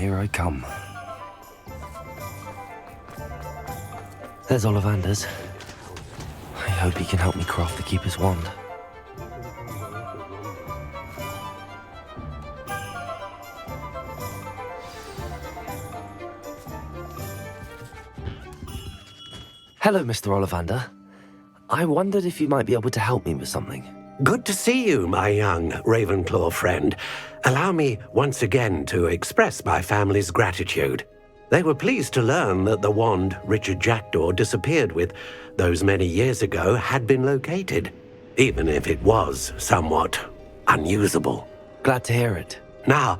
here I come. There's Ollivander's. I hope he can help me craft the Keeper's wand. Hello, Mr. Ollivander. I wondered if you might be able to help me with something. Good to see you, my young Ravenclaw friend. Allow me once again to express my family's gratitude. They were pleased to learn that the wand Richard Jackdaw disappeared with those many years ago had been located, even if it was somewhat unusable. Glad to hear it. Now,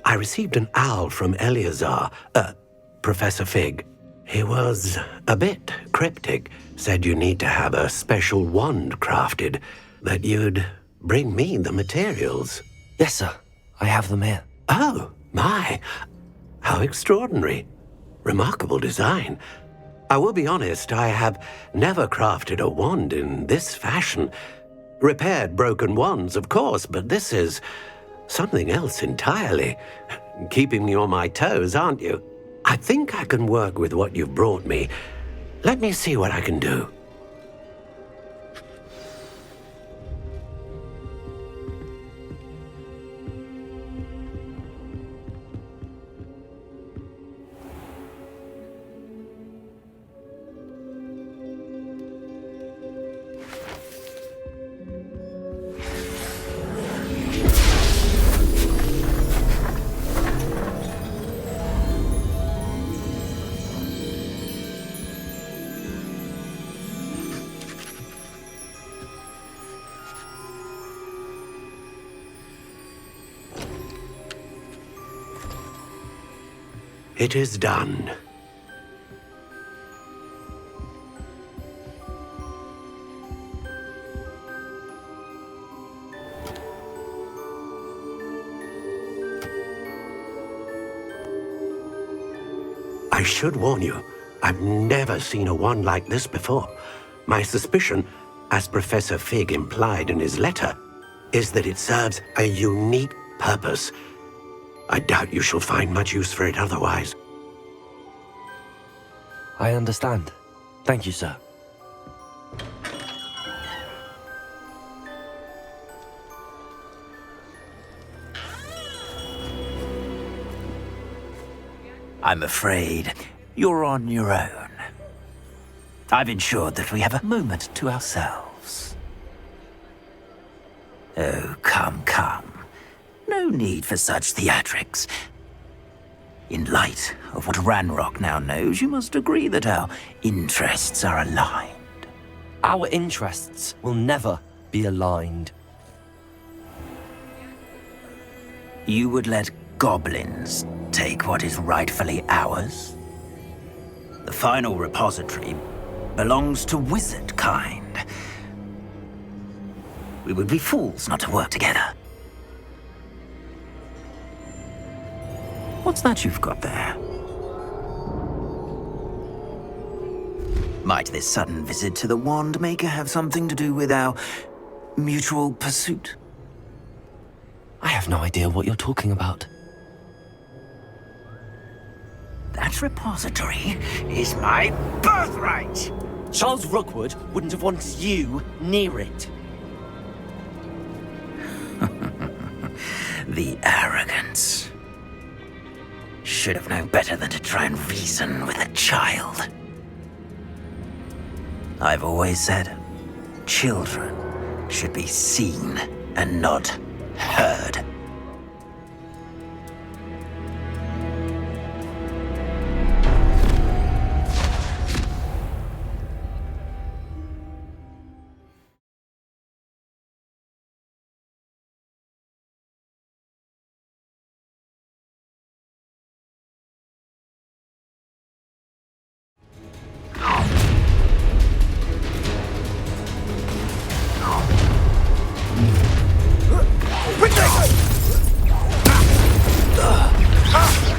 I received an owl from Eleazar, Professor Fig. He was a bit cryptic, said you need to have a special wand crafted, that you'd bring me the materials. Yes, sir. I have them here. Oh, my. How extraordinary. Remarkable design. I will be honest, I have never crafted a wand in this fashion. Repaired broken wands, of course, but this is something else entirely. Keeping me on my toes, aren't you? I think I can work with what you've brought me. Let me see what I can do. It is done. I should warn you, I've never seen a wand like this before. My suspicion, as Professor Fig implied in his letter, is that it serves a unique purpose. I doubt you shall find much use for it otherwise. I understand. Thank you, sir. I'm afraid you're on your own. I've ensured that we have a moment to ourselves. Oh, come, come. No need for such theatrics. In light of what Ranrock now knows, you must agree that our interests are aligned. Our interests will never be aligned. You would let goblins take what is rightfully ours? The final repository belongs to wizard kind. We would be fools not to work together. What's that you've got there? Might this sudden visit to the Wand Maker have something to do with our mutual pursuit? I have no idea what you're talking about. That repository is my birthright! Charles Rookwood wouldn't have wanted you near it. The arrogance. Should have known better than to try and reason with a child. I've always said, children should be seen and not heard.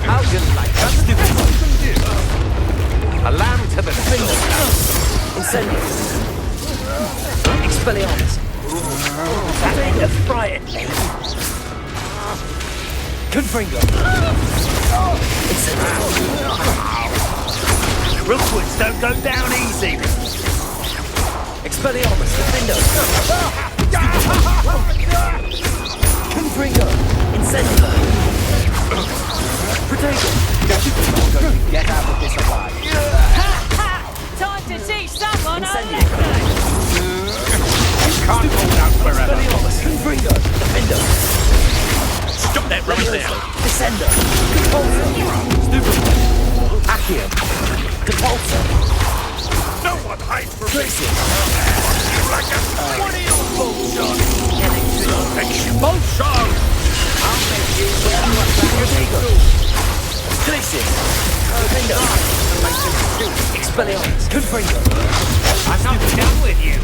How you like that? A lamb to the Incendio. Expelliarmus. That ain't a frighten me. Confringo. don't go down easy. Expelliarmus, defender. Confringo, incendio. Protego. Get out of this alive. Time to teach someone a Incendio. lesson! You can't hold out forever. Expelliarmus, Confringo, defender. Stop that rubbish there. Descender. Compulsor. Stupefy. Accio. Compulsor. No one hides from me. Glacius. What are your bullshots? Expulsion. I'll make you Protego. Glacius. Defender. Expelliarmus. Confringo. I'm not done with you.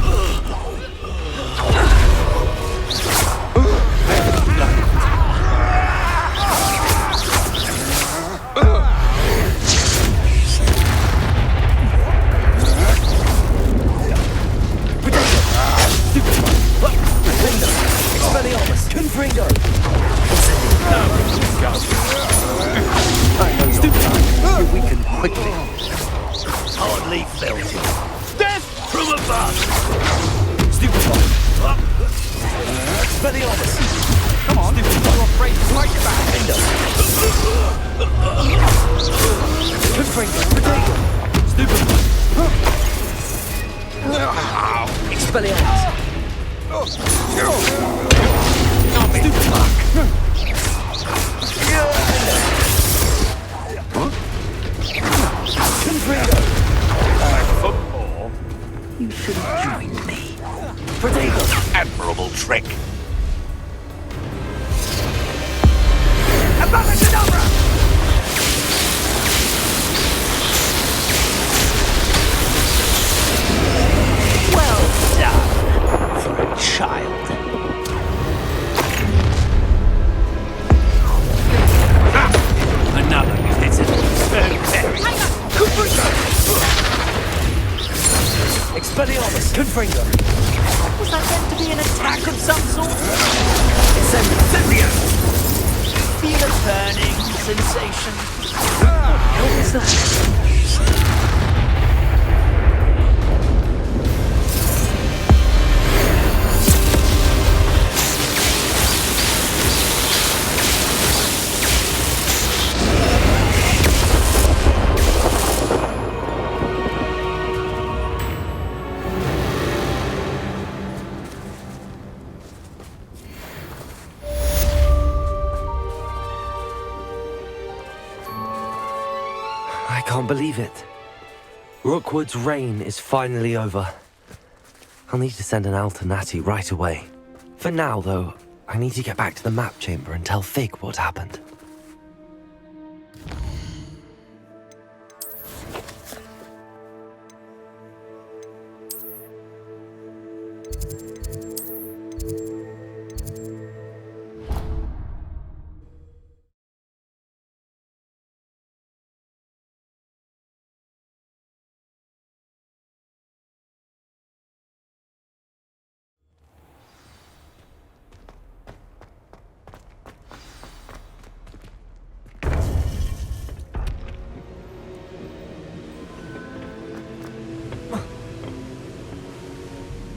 Expelliarmus. Confringo. You weaken quickly. Hardly felt it. Death from above. Stupefy. Expelliarmus. Come on, you're afraid to fight back. Defender. Confringo. Protego. Stupefy. Expelliarmus. Confringo. You should have joined me. Protego. Admirable trick. Avada Kadabra! Well done for a child. Another hit it. Expelliarmus. Confringo. Was that meant to be an attack of some sort? Incendio. Feel a burning sensation. What is that? I can't believe it. Rookwood's reign is finally over. I'll need to send an alternati right away. For now, though, I need to get back to the map chamber and tell Fig what happened.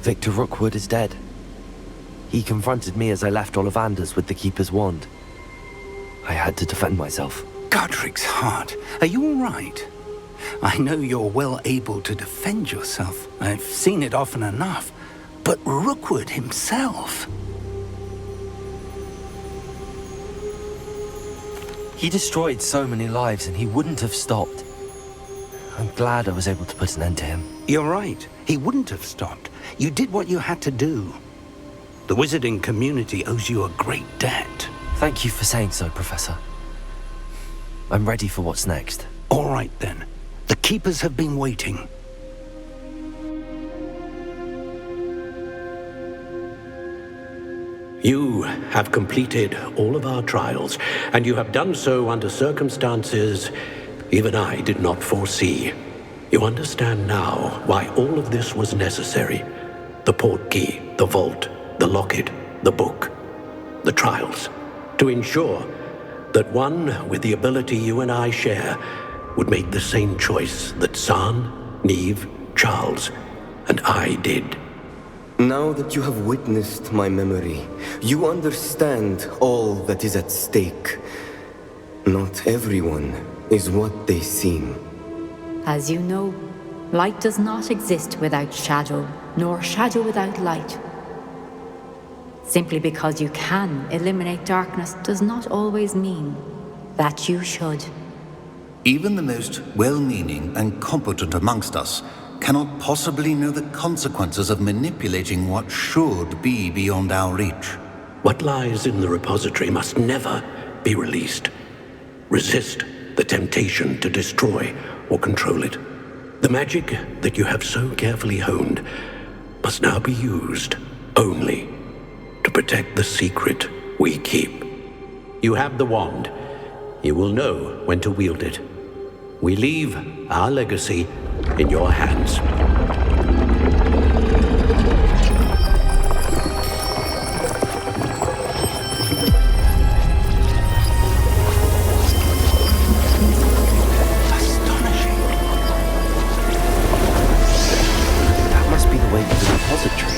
Victor Rookwood is dead. He confronted me as I left Ollivander's with the Keeper's wand. I had to defend myself. Godric's heart, are you all right? I know you're well able to defend yourself. I've seen it often enough. But Rookwood himself... He destroyed so many lives and he wouldn't have stopped. I'm glad I was able to put an end to him. You're right. He wouldn't have stopped. You did what you had to do. The wizarding community owes you a great debt. Thank you for saying so, Professor. I'm ready for what's next. All right, then. The Keepers have been waiting. You have completed all of our trials, and you have done so under circumstances even I did not foresee. You understand now why all of this was necessary. The portkey, the vault, the locket, the book, the trials. To ensure that one with the ability you and I share would make the same choice that San Neve, Charles, and I did. Now that you have witnessed my memory, you understand all that is at stake. Not everyone is what they seem. As you know, light does not exist without shadow, nor shadow without light. Simply because you can eliminate darkness does not always mean that you should. Even the most well-meaning and competent amongst us cannot possibly know the consequences of manipulating what should be beyond our reach. What lies in the repository must never be released. Resist the temptation to destroy or control it. The magic that you have so carefully honed must now be used only to protect the secret we keep. You have the wand. You will know when to wield it. We leave our legacy in your hands. That must be the way to the repository.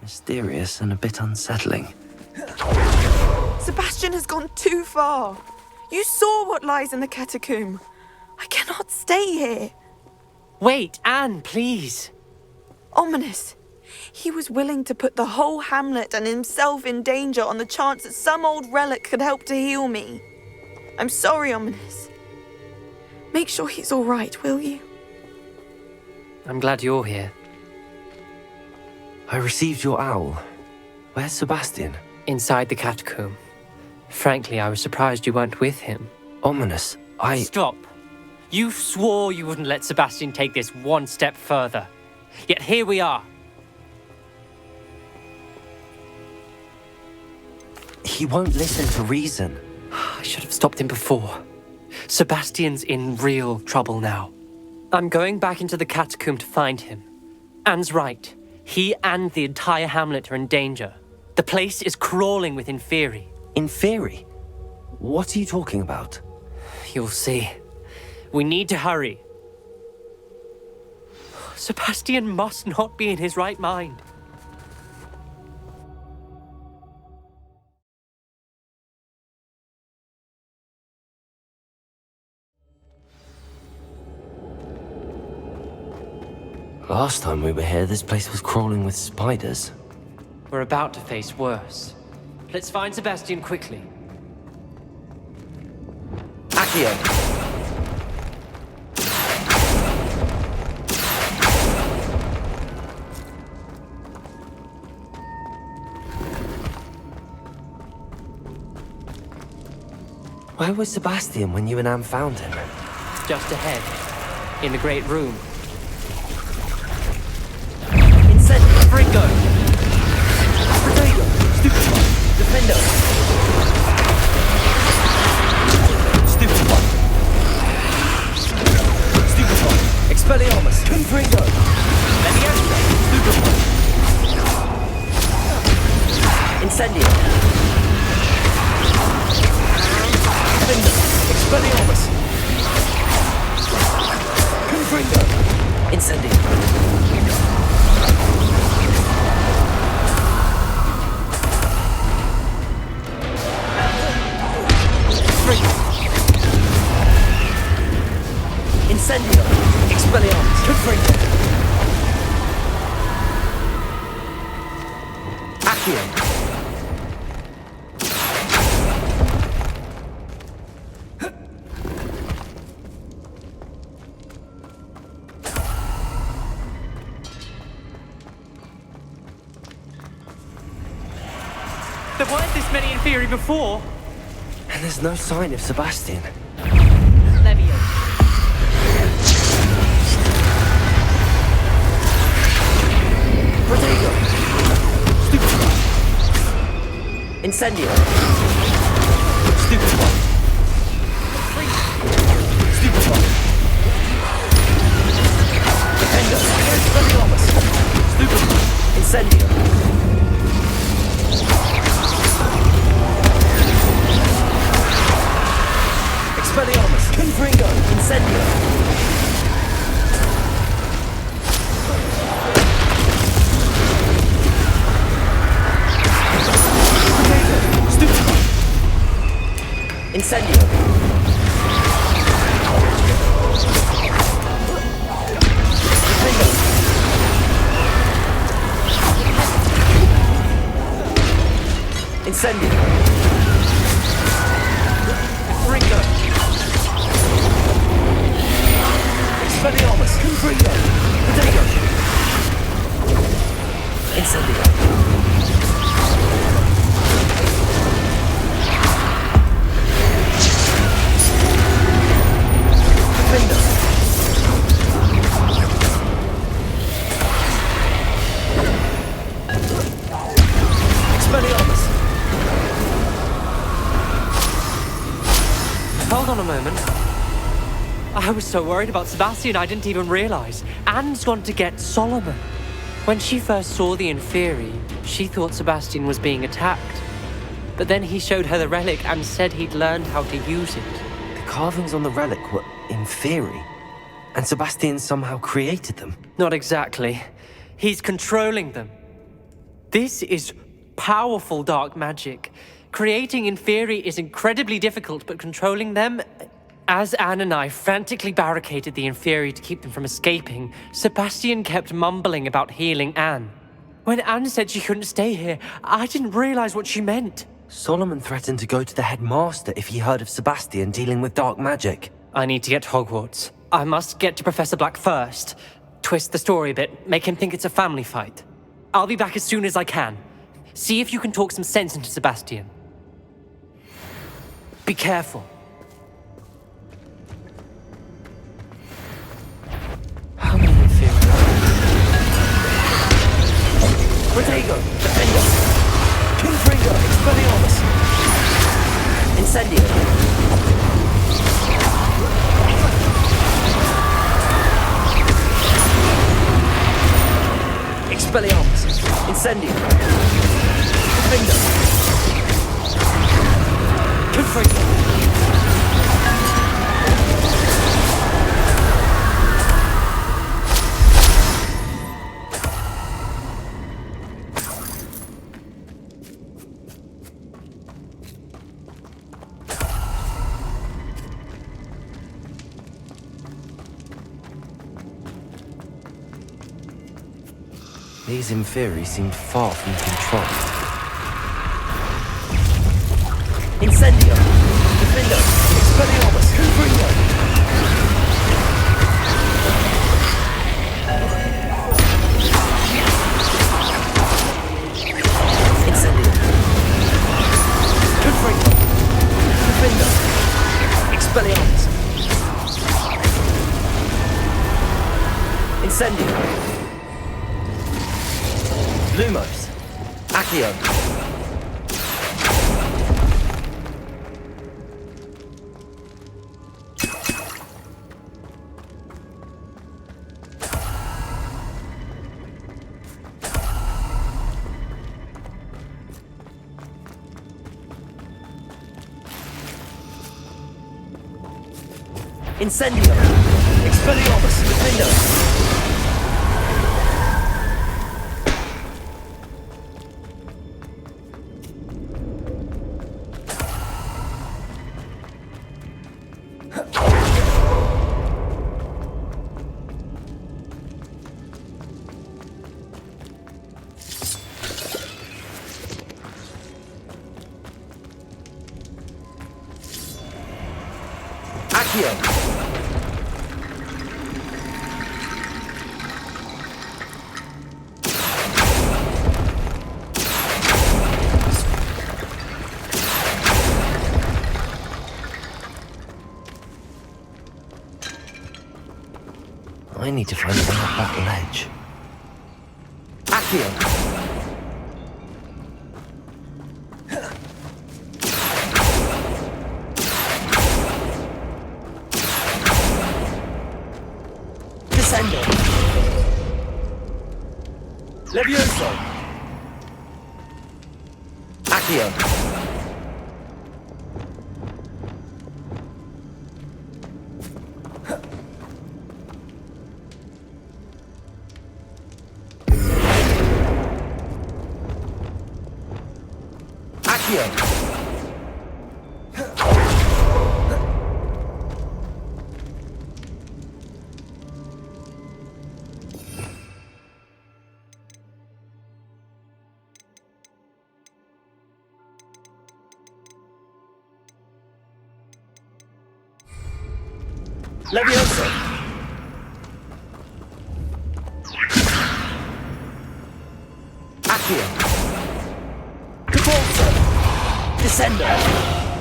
Mysterious and a bit unsettling. Sebastian has gone too far. You saw what lies in the catacomb. I cannot stay here. Wait, Anne, please. Ominous. He was willing to put the whole hamlet and himself in danger on the chance that some old relic could help to heal me. I'm sorry, Ominous. Make sure he's all right, will you? I'm glad you're here. I received your owl. Where's Sebastian? Inside the catacomb. Frankly, I was surprised you weren't with him. Ominous, Stop. You swore you wouldn't let Sebastian take this one step further. Yet here we are. He won't listen to reason. I should have stopped him before. Sebastian's in real trouble now. I'm going back into the catacomb to find him. Anne's right. He and the entire hamlet are in danger. The place is crawling with Inferi. Inferi? What are you talking about? You'll see. We need to hurry. Sebastian must not be in his right mind. Last time we were here, this place was crawling with spiders. We're about to face worse. Let's find Sebastian quickly. Accio! Where was Sebastian when you and Anne found him? Just ahead, in the great room. Fringo! Potato! Stupid one! Defender! Stupid one! Stupid one! Expelliarmus! Confringo! Leniastra! Stupid one! Incendio! Defender! Expelliarmus! Confringo! Incendio! Incendio! Expelliarmus! Confringo! Accio! There weren't this many Inferi before. And there's no sign of Sebastian. Levio. Protego! Stupefy! Incendio! Stupefy! Stupefy! Defender! Expelliarmus! Stupefy! Incendio! Expelliarmus! Confringo! Incendio! Incendio! Bingo! Incendio! Ringo! Expelliarmus! Confringo! Potato! Incendio! Hold on a moment. I was so worried about Sebastian I didn't even realize. Anne's gone to get Solomon. When she first saw the Inferi, she thought Sebastian was being attacked. But then he showed her the relic and said he'd learned how to use it. The carvings on the relic were Inferi, and Sebastian somehow created them. Not exactly. He's controlling them. This is powerful dark magic. Creating Inferi is incredibly difficult, but controlling them... As Anne and I frantically barricaded the Inferi to keep them from escaping, Sebastian kept mumbling about healing Anne. When Anne said she couldn't stay here, I didn't realize what she meant. Solomon threatened to go to the headmaster if he heard of Sebastian dealing with dark magic. I need to get to Hogwarts. I must get to Professor Black first. Twist the story a bit, make him think it's a family fight. I'll be back as soon as I can. See if you can talk some sense into Sebastian. Be careful. How many Inferi? Protego! Defender! Confringo! Expelliarmus! Incendio! Expelliarmus! Incendio! Defender! Confringo! These Inferi seemed far from control. Incendio! Defender! Expelliarmus! Confringo! Incendio! Confringo! Defender! Expelliarmus! Incendio! Lumos. Accio. Incendio. Expelliarmus. Defender. I need to find a way up that ledge. Accio! Descendo! Levioso! Accio! Levioso! Accio! Cabolso! Descendo!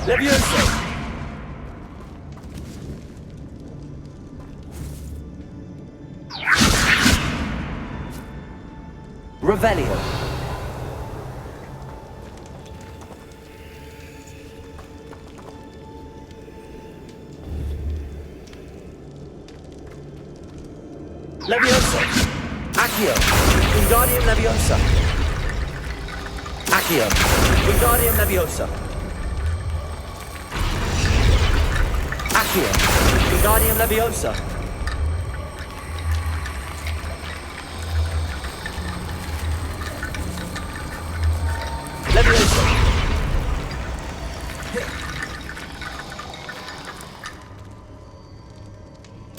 Levioso! Revelio! Leviosa! Accio! Wingardium Leviosa! Accio! Wingardium Leviosa! Accio! Wingardium Leviosa! Leviosa!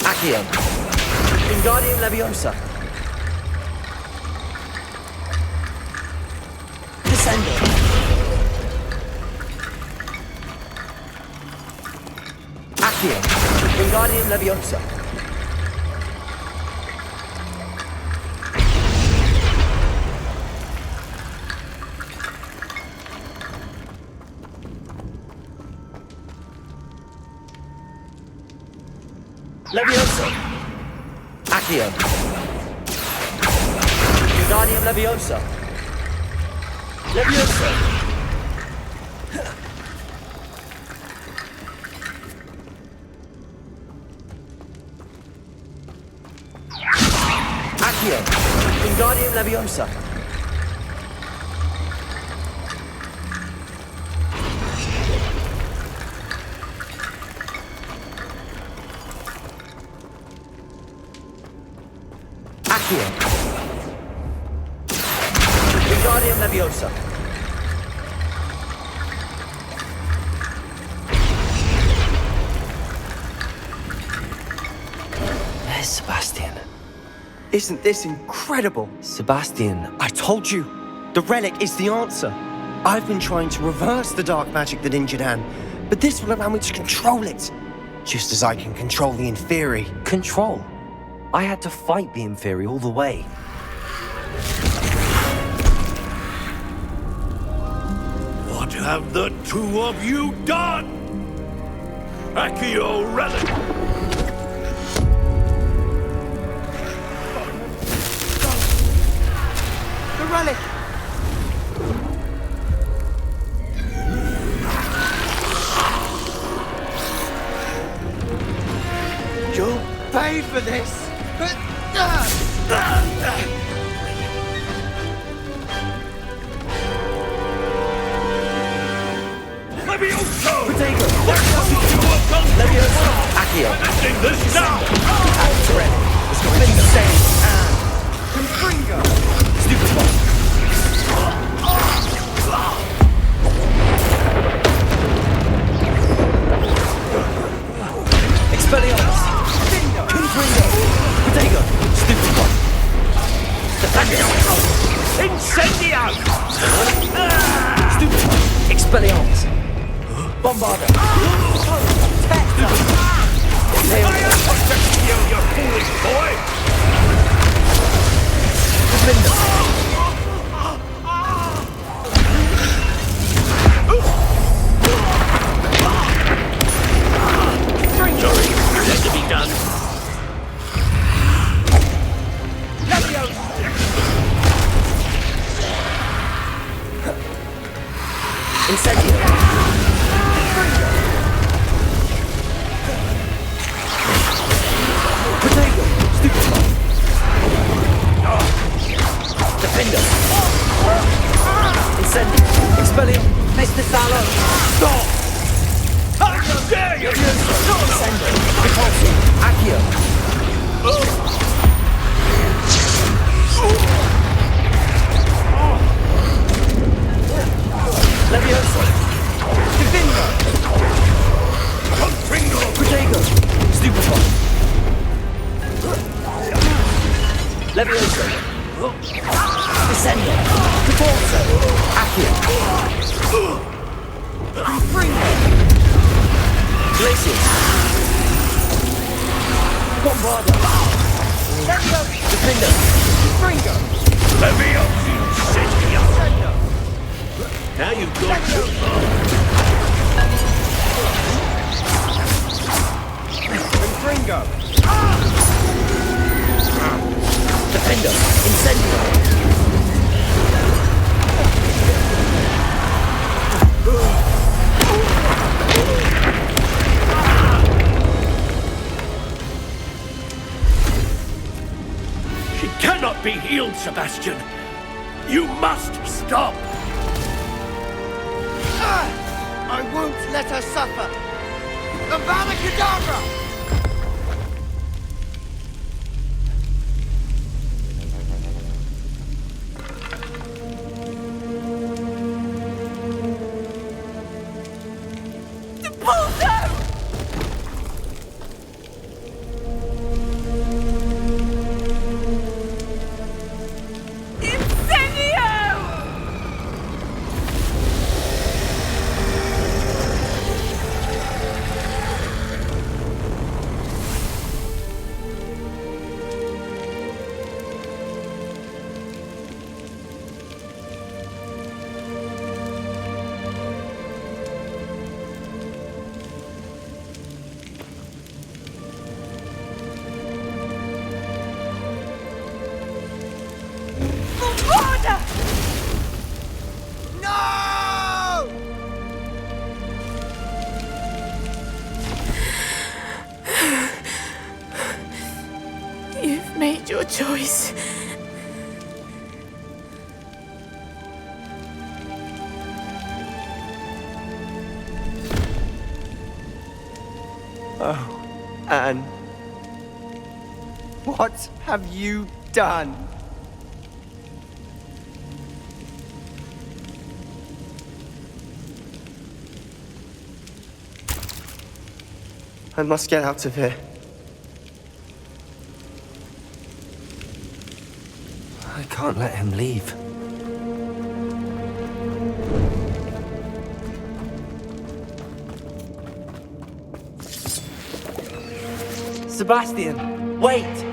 Accio! Wingardium Leviosa! Descendo! Accio! Wingardium Leviosa! Leviosa! Accio! Wingardium Leviosa! Leviosa! Accio! Wingardium Leviosa! Accio! Wingardium Leviosa! There's Sebastian. Isn't this incredible? Sebastian, I told you, the relic is the answer. I've been trying to reverse the dark magic that injured Anne, but this will allow me to control it. Just as I can control the Inferi. control. I had to fight the Inferi all the way. What have the two of you done? Accio Relic! The relic! You'll pay for this! Levioso! Potato! Levioso! Accio! Ending this now! It's going to save Anne! Confringo! Stupid one! Expelliarmus! Confringo! Potato! Stupid one! Defender! Incendio! Stupid one! Expelliarmus! Bombarder! You foolish boy! Defender! Sorry, had to be done. Levioso. Descendo. Deforso. Akan. Glacius. Bombada. Defender. Fringo. Levioso! Now you've gone too far. Fringo. Defender. Incendio. She cannot be healed, Sebastian. You must stop. I won't let her suffer. Avada Kadabra! You've made your choice. Oh, Anne. What have you done? I must get out of here. I can't let him leave. Sebastian, wait!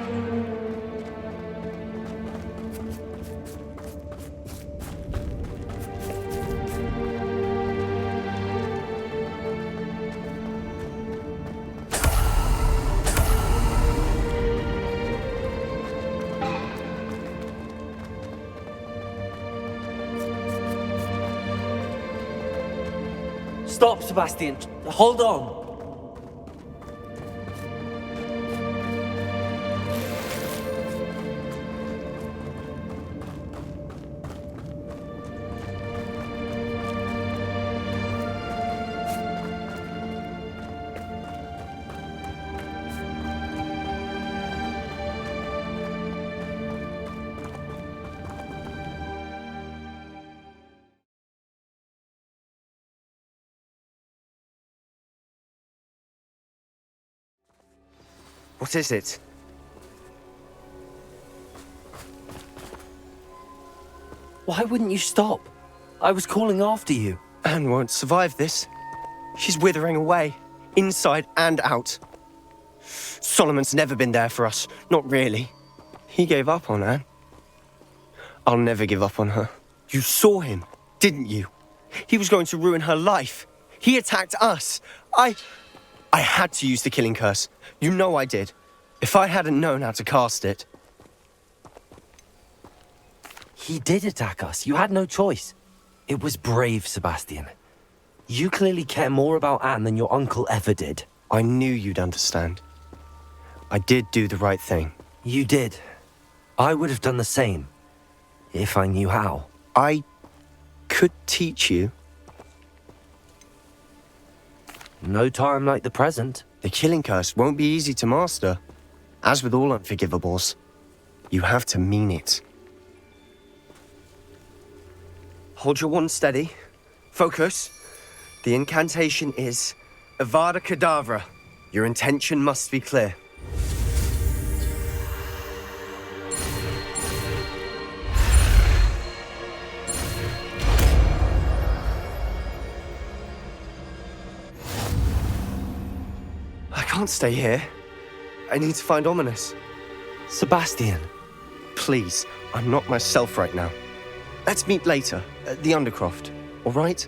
Stop, Sebastian. Hold on. What is it? Why wouldn't you stop? I was calling after you. Anne won't survive this. She's withering away, inside and out. Solomon's never been there for us, not really. He gave up on Anne. I'll never give up on her. You saw him, didn't you? He was going to ruin her life. He attacked us. I had to use the killing curse. You know I did. If I hadn't known how to cast it... He did attack us. You had no choice. It was brave, Sebastian. You clearly care more about Anne than your uncle ever did. I knew you'd understand. I did do the right thing. You did. I would have done the same. If I knew how. I could teach you. No time like the present. The killing curse won't be easy to master. As with all unforgivables, you have to mean it. Hold your wand steady. Focus. The incantation is Avada Kadabra. Your intention must be clear. can't stay here. I need to find Ominous. Sebastian. Please, I'm not myself right now. Let's meet later, at the Undercroft, all right?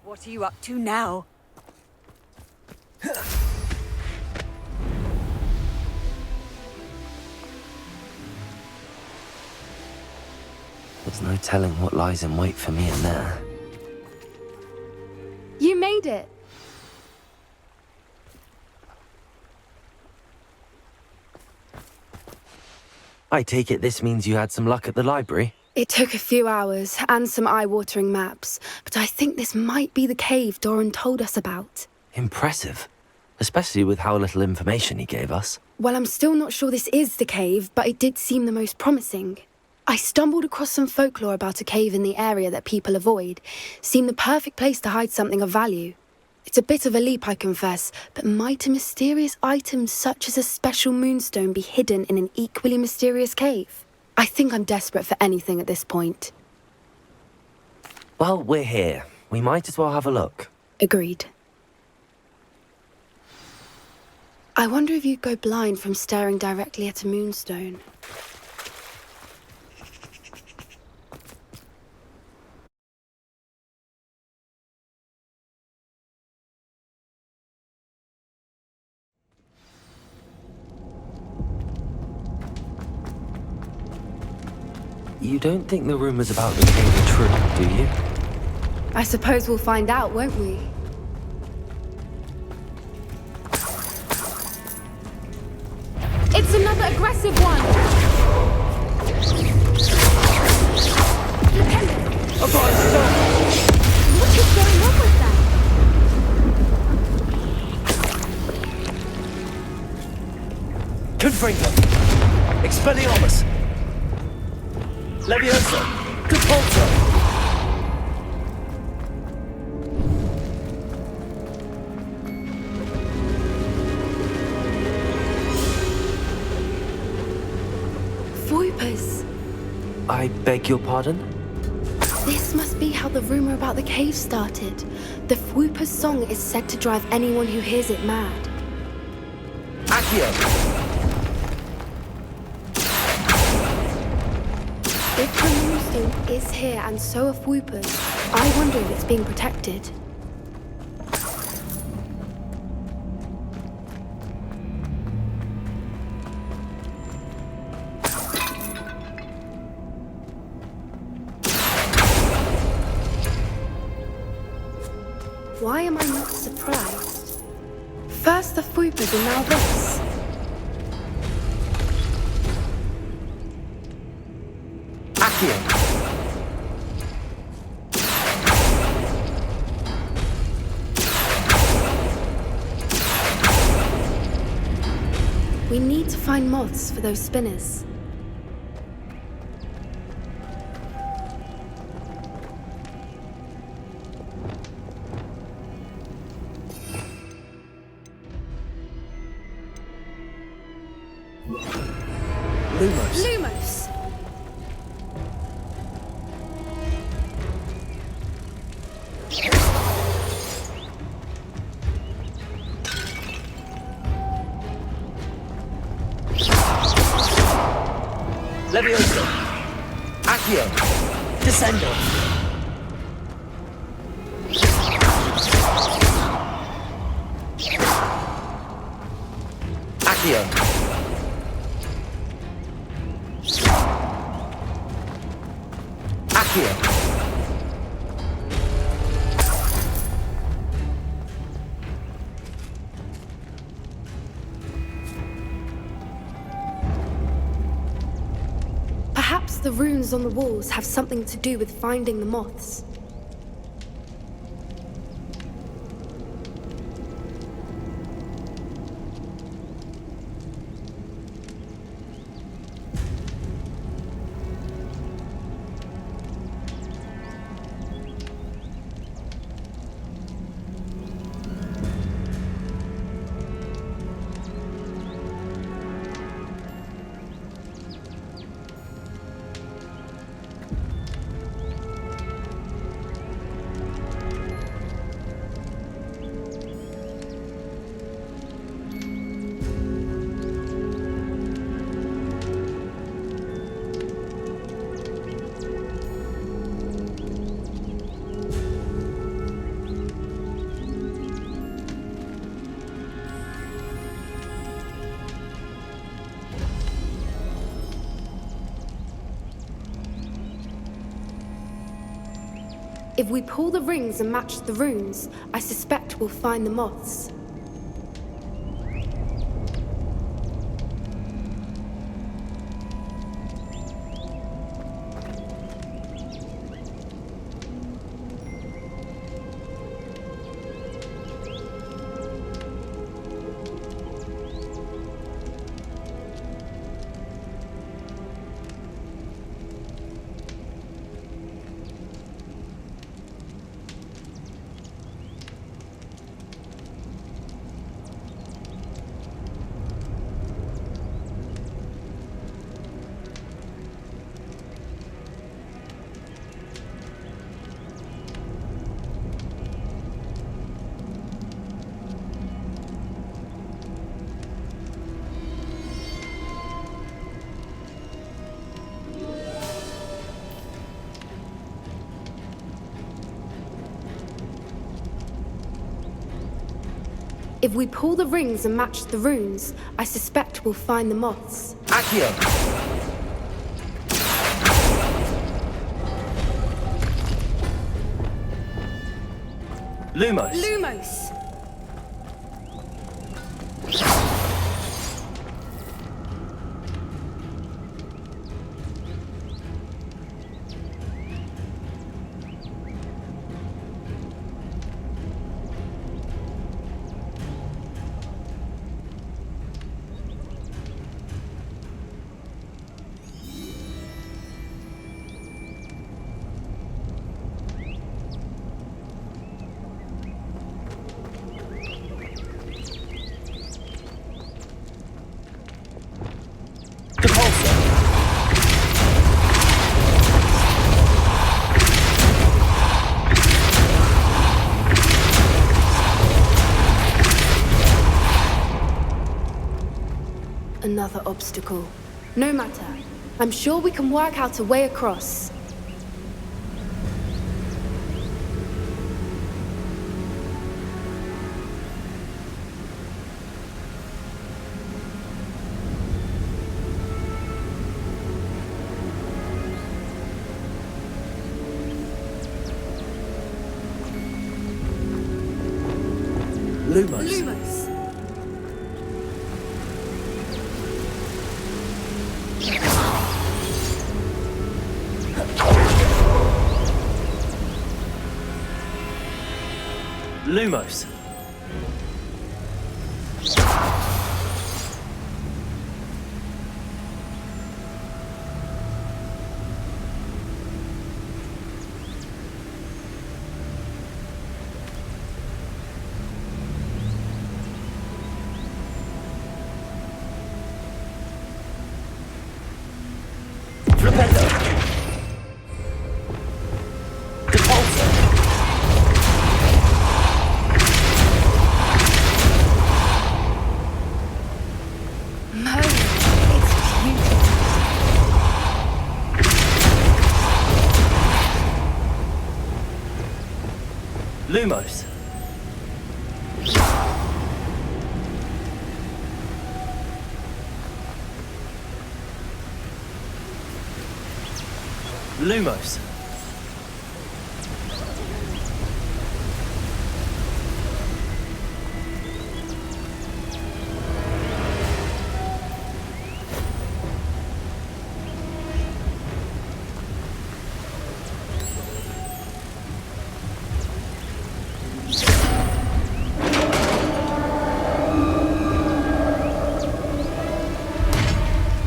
What are you up to now? There's no telling what lies in wait for me in there. You made it. I take it this means you had some luck at the library? It took a few hours and some eye-watering maps, but I think this might be the cave Doran told us about. Impressive. Especially with how little information he gave us. Well, I'm still not sure this is the cave, but it did seem the most promising. I stumbled across some folklore about a cave in the area that people avoid. Seemed the perfect place to hide something of value. It's a bit of a leap, I confess, but might a mysterious item such as a special moonstone be hidden in an equally mysterious cave? I think I'm desperate for anything at this point. Well, we're here. We might as well have a look. Agreed. I wonder if you'd go blind from staring directly at a moonstone. You don't think the rumors about the cave are true, do you? I suppose we'll find out, won't we? It's another aggressive one! What is going on with that? Confringo! Expelliarmus! Levioso! Catapulto! Voipers! I beg your pardon? This must be how the rumor about the cave started. The Fwooper's song is said to drive anyone who hears it mad. Accio! If the moonstone is here and so are Fwoopers, I wonder if it's being protected. Why am I not surprised? First the Fwoopers and now this. Accio! We need to find moths for those spinners. Lumos! Lumos! Levioso! Accio! Descendo! Accio! Accio! Perhaps the runes on the walls have something to do with finding the moths. If we pull the rings and match the runes, I suspect we'll find the moths. If we pull the rings and match the runes, I suspect we'll find the moths. Accio! Lumos. Lumos! Another obstacle. No matter. I'm sure we can work out a way across. Lumos. Lumos! Lumos. Flipendo. Depulso. Lumos. Lumos.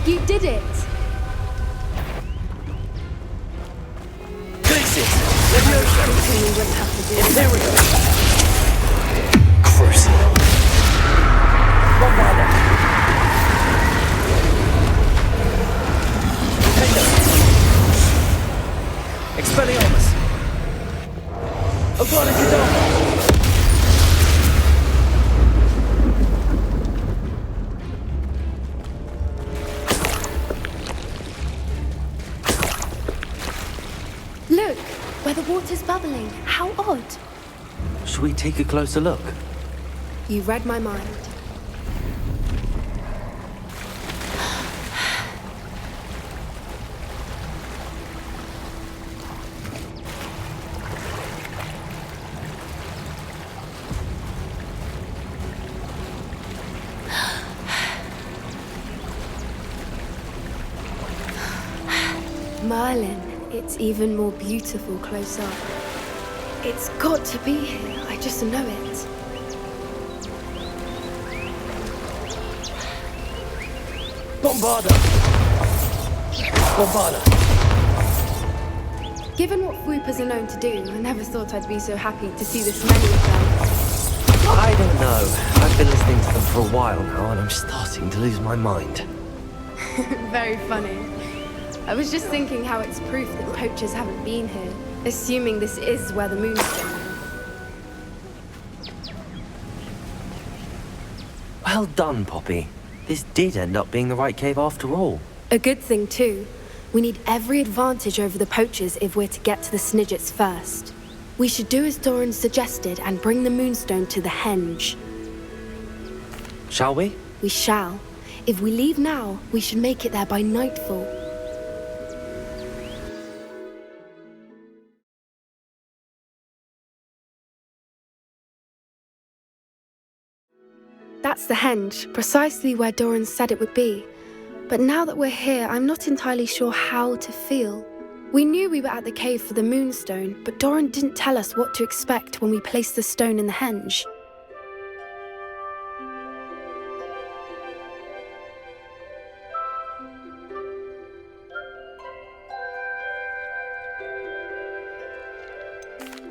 You did it! There we go. Crucial. Bombada. Expelliarmus. Avada Kadabra. Look, where the water's bubbling. How odd. Should we take a closer look? You read my mind. Merlin, it's even more beautiful close up. It's got to be here. I just know it. Bombada. Bombada. Given what swoopers are known to do, I never thought I'd be so happy to see this many of them. I don't know. I've been listening to them for a while now, and I'm starting to lose my mind. Very funny. I was just thinking how it's proof that poachers haven't been here, assuming this is where the moon's gone. Well done, Poppy. This did end up being the right cave after all. A good thing, too. We need every advantage over the poachers if we're to get to the Snidgets first. We should do as Doran suggested and bring the moonstone to the henge. Shall we? We shall. If we leave now, we should make it there by nightfall. That's the henge, precisely where Doran said it would be. But now that we're here, I'm not entirely sure how to feel. We knew we were at the cave for the moonstone, but Doran didn't tell us what to expect when we placed the stone in the henge.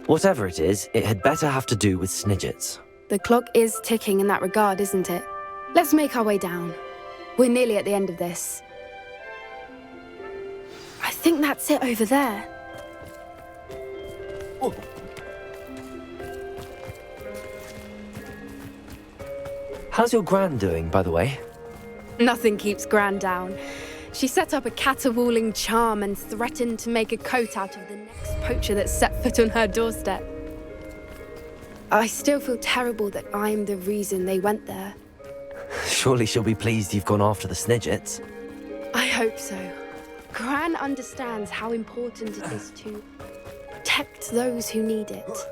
Whatever it is, it had better have to do with Snidgets. The clock is ticking in that regard, isn't it? Let's make our way down. We're nearly at the end of this. I think that's it over there. Oh. How's your Gran doing, by the way? Nothing keeps Gran down. She set up a caterwauling charm and threatened to make a coat out of the next poacher that set foot on her doorstep. I still feel terrible that I'm the reason they went there. Surely she'll be pleased you've gone after the Snidgets. I hope so. Gran understands how important it is to protect those who need it.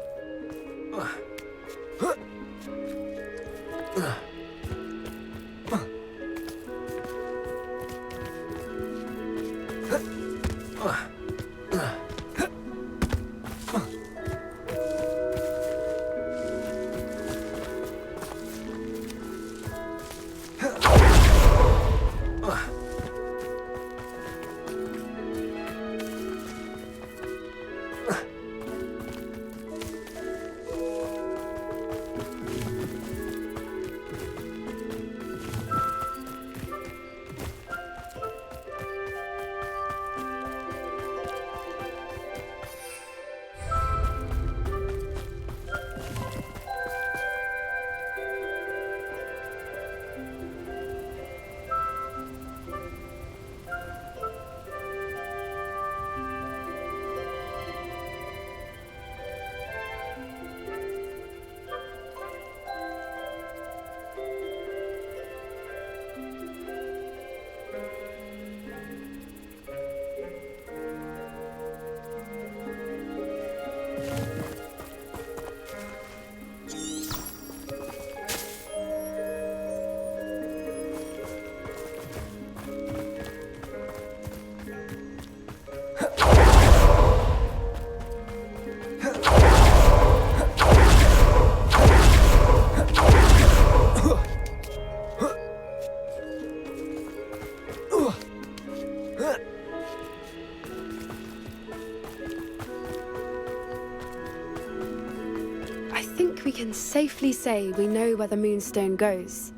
We can safely say we know where the moonstone goes.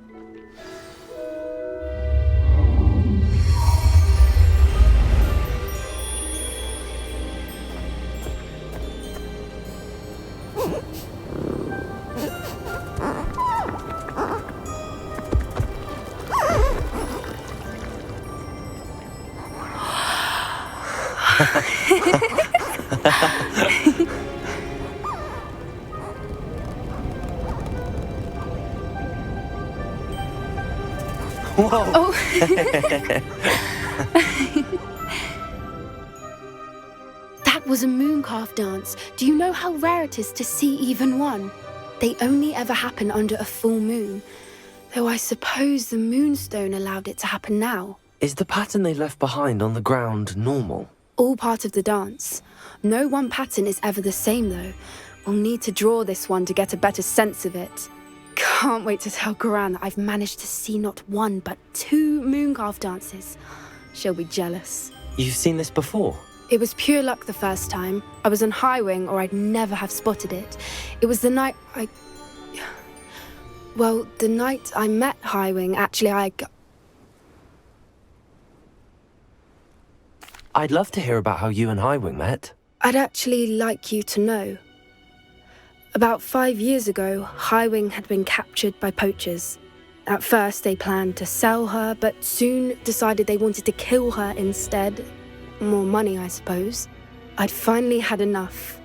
Whoa! Oh. That was a mooncalf dance. Do you know how rare it is to see even one? They only ever happen under a full moon. Though I suppose the moonstone allowed it to happen now. Is the pattern they left behind on the ground normal? All part of the dance. No one pattern is ever the same, though. We'll need to draw this one to get a better sense of it. Can't wait to tell Gran that I've managed to see not one, but 2 mooncalf dances. She'll be jealous. You've seen this before? It was pure luck the first time. I was on Highwing, or I'd never have spotted it. It was the night the night I met Highwing, actually, I'd love to hear about how you and Highwing met. I'd actually like you to know. About 5 years ago, Highwing had been captured by poachers. At first, they planned to sell her, but soon decided they wanted to kill her instead. More money, I suppose. I'd finally had enough.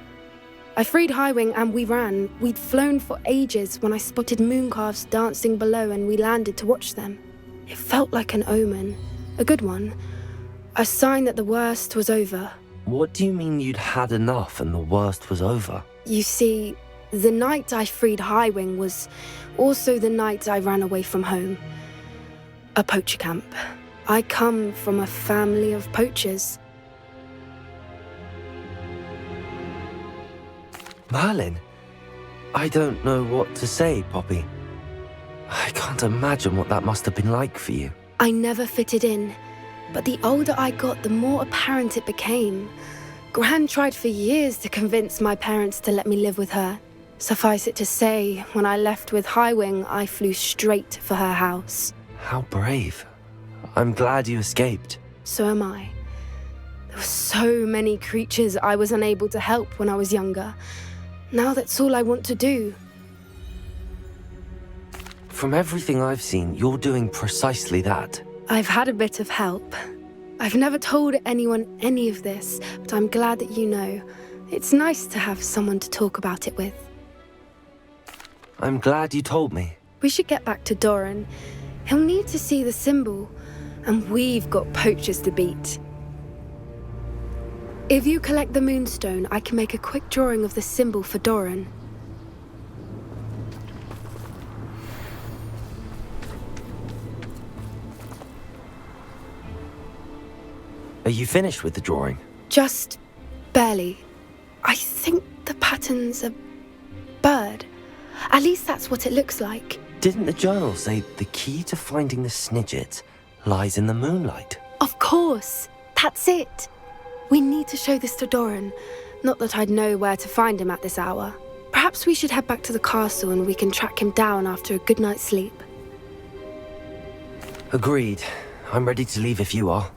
I freed Highwing and we ran. We'd flown for ages when I spotted mooncalves dancing below and we landed to watch them. It felt like an omen. A good one. A sign that the worst was over. What do you mean you'd had enough and the worst was over? You see, The night I freed Highwing was also the night I ran away from home. A poacher camp. I come from a family of poachers. Merlin? I don't know what to say, Poppy. I can't imagine what that must have been like for you. I never fitted in, but the older I got, the more apparent it became. Gran tried for years to convince my parents to let me live with her. Suffice it to say, when I left with Highwing, I flew straight for her house. How brave. I'm glad you escaped. So am I. There were so many creatures I was unable to help when I was younger. Now that's all I want to do. From everything I've seen, you're doing precisely that. I've had a bit of help. I've never told anyone any of this, but I'm glad that you know. It's nice to have someone to talk about it with. I'm glad you told me. We should get back to Doran. He'll need to see the symbol, and we've got poachers to beat. If you collect the moonstone, I can make a quick drawing of the symbol for Doran. Are you finished with the drawing? Just barely. I think the pattern's a bird. At least that's what it looks like. Didn't the journal say the key to finding the Snidget lies in the moonlight? Of course. That's it. We need to show this to Doran. Not that I'd know where to find him at this hour. Perhaps we should head back to the castle and we can track him down after a good night's sleep. Agreed. I'm ready to leave if you are.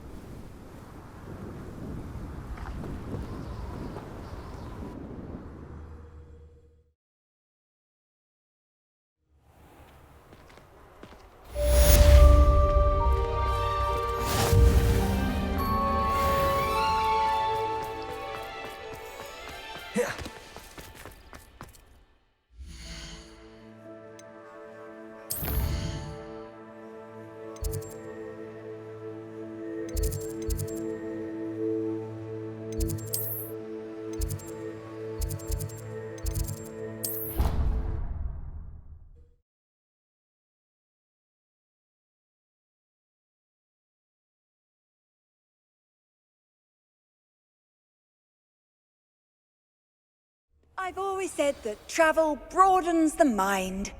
I've always said that travel broadens the mind.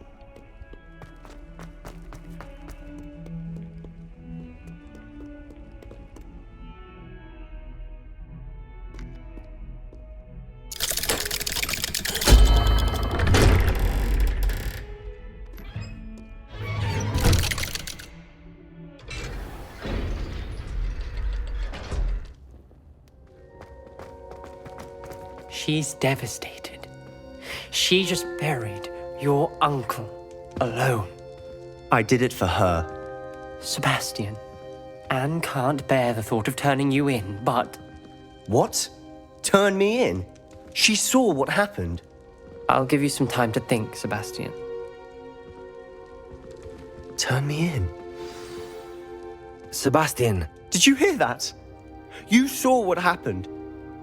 She's devastated. She just buried your uncle alone. I did it for her. Sebastian, Anne can't bear the thought of turning you in, but... What? Turn me in? She saw what happened. I'll give you some time to think, Sebastian. Turn me in? Sebastian. Did you hear that? You saw what happened.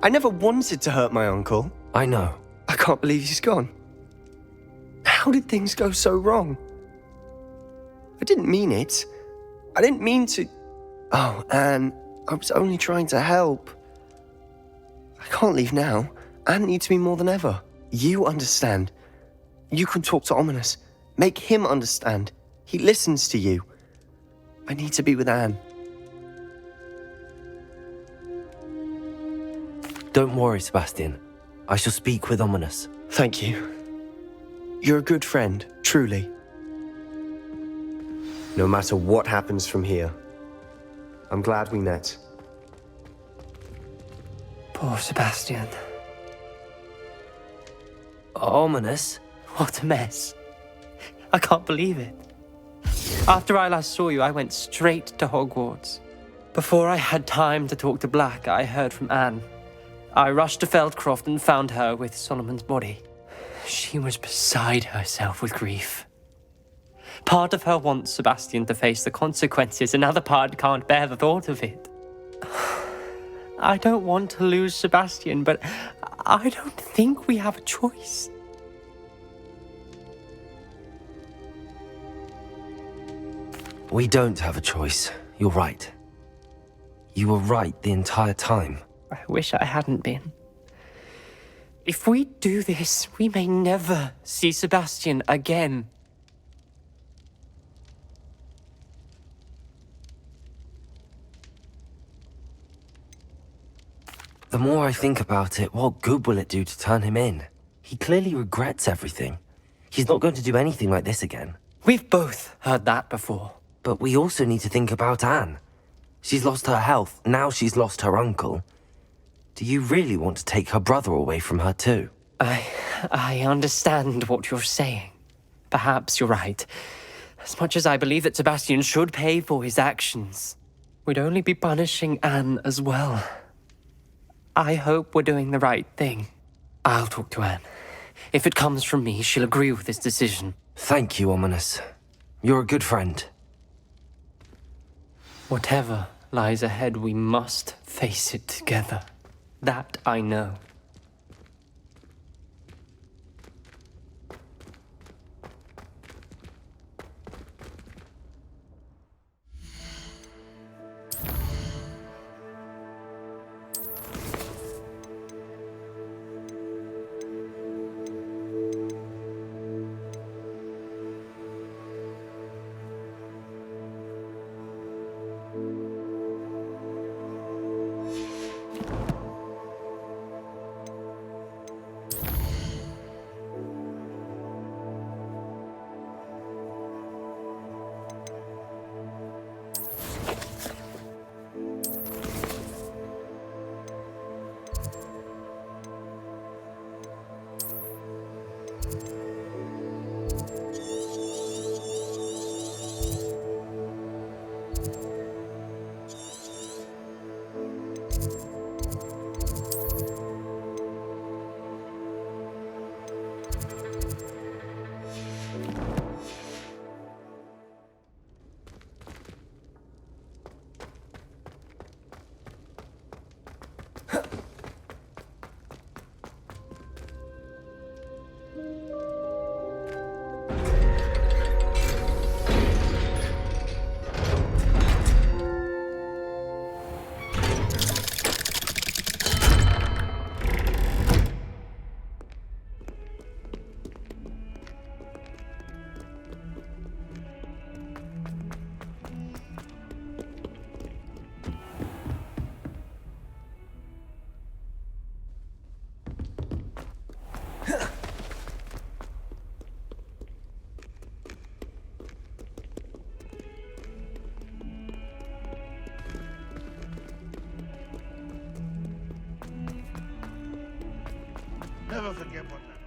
I never wanted to hurt my uncle. I know. I can't believe he's gone. How did things go so wrong? I didn't mean it. I didn't mean to... Oh, Anne, I was only trying to help. I can't leave now. Anne needs me more than ever. You understand. You can talk to Ominous. Make him understand. He listens to you. I need to be with Anne. Don't worry, Sebastian. I shall speak with Ominous. Thank you. You're a good friend, truly. No matter what happens from here, I'm glad we met. Poor Sebastian. Ominous? What a mess. I can't believe it. After I last saw you, I went straight to Hogwarts. Before I had time to talk to Black, I heard from Anne. I rushed to Feldcroft and found her with Solomon's body. She was beside herself with grief. Part of her wants Sebastian to face the consequences, another part can't bear the thought of it. I don't want to lose Sebastian, but I don't think we have a choice. We don't have a choice. You're right. You were right the entire time. I wish I hadn't been. If we do this, we may never see Sebastian again. The more I think about it, what good will it do to turn him in? He clearly regrets everything. He's not going to do anything like this again. We've both heard that before. But we also need to think about Anne. She's lost her health, now she's lost her uncle. Do you really want to take her brother away from her too? I understand what you're saying. Perhaps you're right. As much as I believe that Sebastian should pay for his actions, we'd only be punishing Anne as well. I hope we're doing the right thing. I'll talk to Anne. If it comes from me, she'll agree with this decision. Thank you, Ominous. You're a good friend. Whatever lies ahead, we must face it together. That I know. Never forget what that.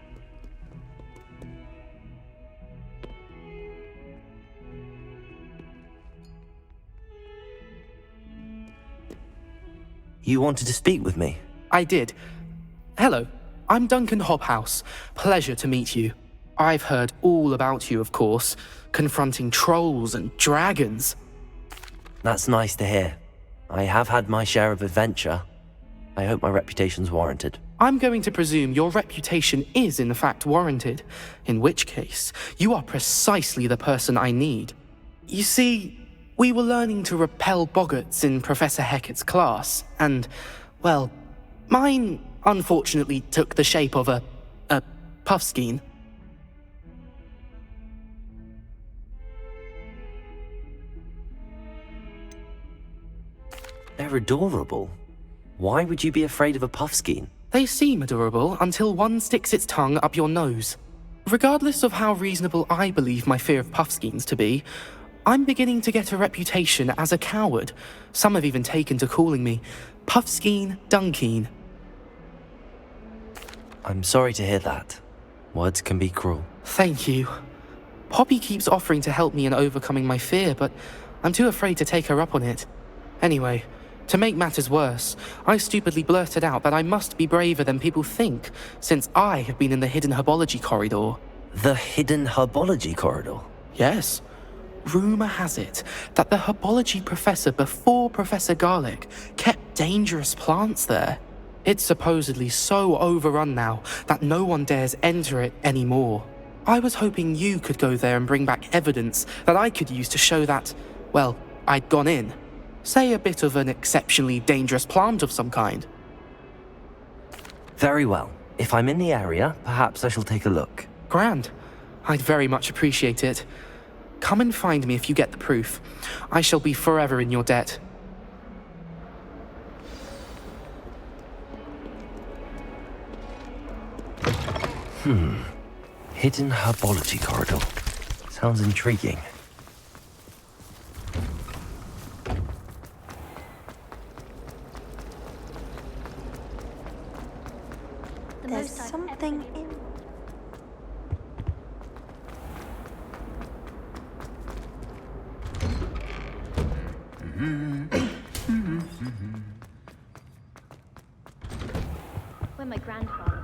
You wanted to speak with me? I did. Hello, I'm Duncan Hobhouse. Pleasure to meet you. I've heard all about you, of course, confronting trolls and dragons. That's nice to hear. I have had my share of adventure. I hope my reputation's warranted. I'm going to presume your reputation is in fact warranted, in which case, you are precisely the person I need. You see, we were learning to repel boggarts in Professor Hecat's class, and, well, mine unfortunately took the shape of a puffskein. They're adorable. Why would you be afraid of a puffskein? They seem adorable until one sticks its tongue up your nose. Regardless of how reasonable I believe my fear of puffskeins to be, I'm beginning to get a reputation as a coward. Some have even taken to calling me Puffskein Dunkeen. I'm sorry to hear that. Words can be cruel. Thank you. Poppy keeps offering to help me in overcoming my fear, but I'm too afraid to take her up on it. Anyway, to make matters worse, I stupidly blurted out that I must be braver than people think, since I have been in the hidden herbology corridor. The hidden herbology corridor? Yes. Rumour has it that the herbology professor before Professor Garlic kept dangerous plants there. It's supposedly so overrun now that no one dares enter it anymore. I was hoping you could go there and bring back evidence that I could use to show that, well, I'd gone in. Say a bit of an exceptionally dangerous plant of some kind. Very well. If I'm in the area, perhaps I shall take a look. Grand. I'd very much appreciate it. Come and find me if you get the proof. I shall be forever in your debt. Hidden herbology corridor. Sounds intriguing. There's something in... When my grandfather...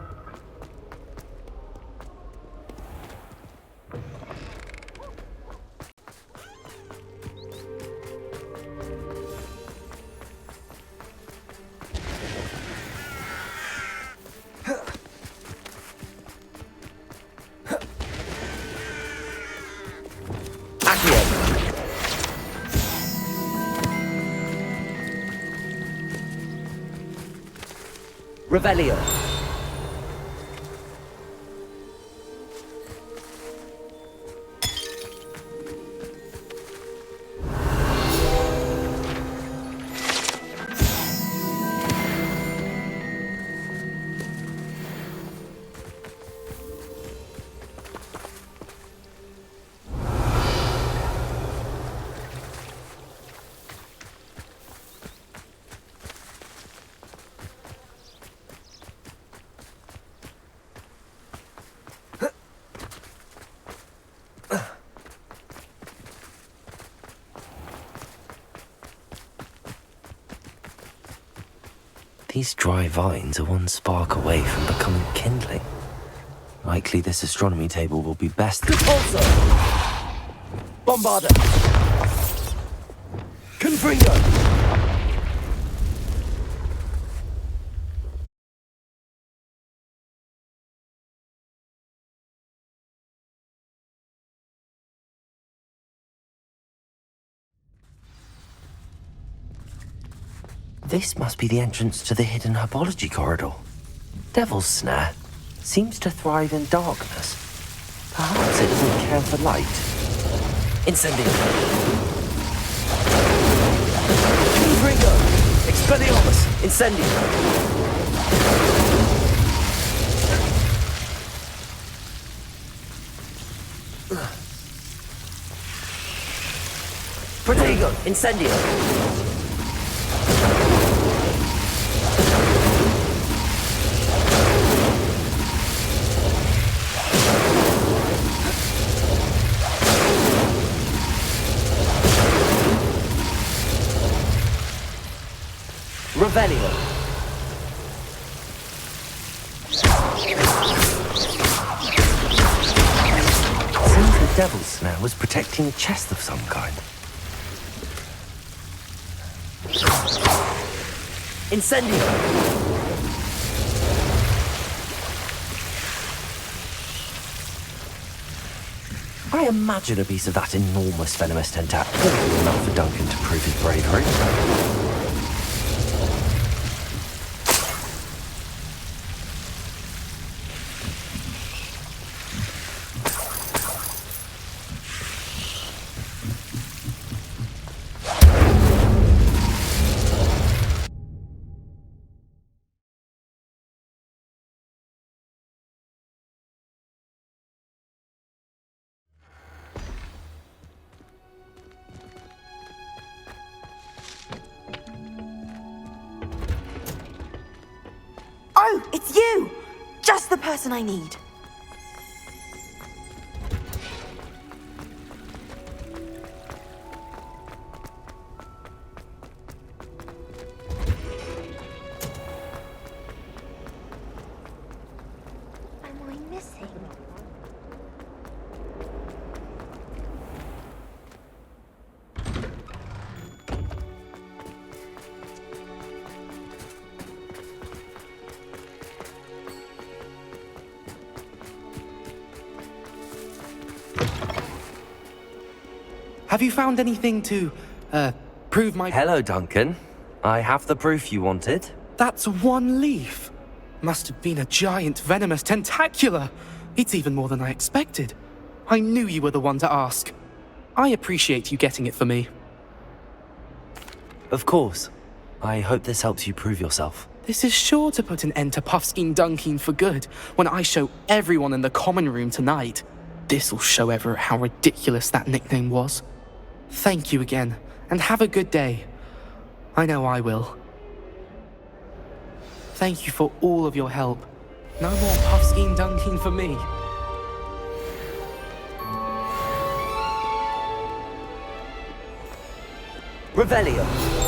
Revelio. These dry vines are one spark away from becoming kindling. Likely this astronomy table will be best... Repulsor! Bombarder! Confringo! This must be the entrance to the hidden herbology corridor. Devil's Snare seems to thrive in darkness. Perhaps it doesn't care for light. Incendio. Confringo! Expelliarmus! Incendio. Protego! Incendio. Revelio. Seems the Devil's Snare was protecting a chest of some kind. Incendio. I imagine a piece of that enormous venomous tentacle would be enough for Duncan to prove his bravery. Oh, it's you! Just the person I need. Am I missing? Have you found anything to, prove my... Hello, Duncan. I have the proof you wanted. That's one leaf. Must have been a giant venomous tentacula. It's even more than I expected. I knew you were the one to ask. I appreciate you getting it for me. Of course. I hope this helps you prove yourself. This is sure to put an end to Puffskein Dunkin for good when I show everyone in the common room tonight. This'll show Everett how ridiculous that nickname was. Thank you again, and have a good day. I know I will. Thank you for all of your help. No more Puffskein Dunkin for me. Revelio.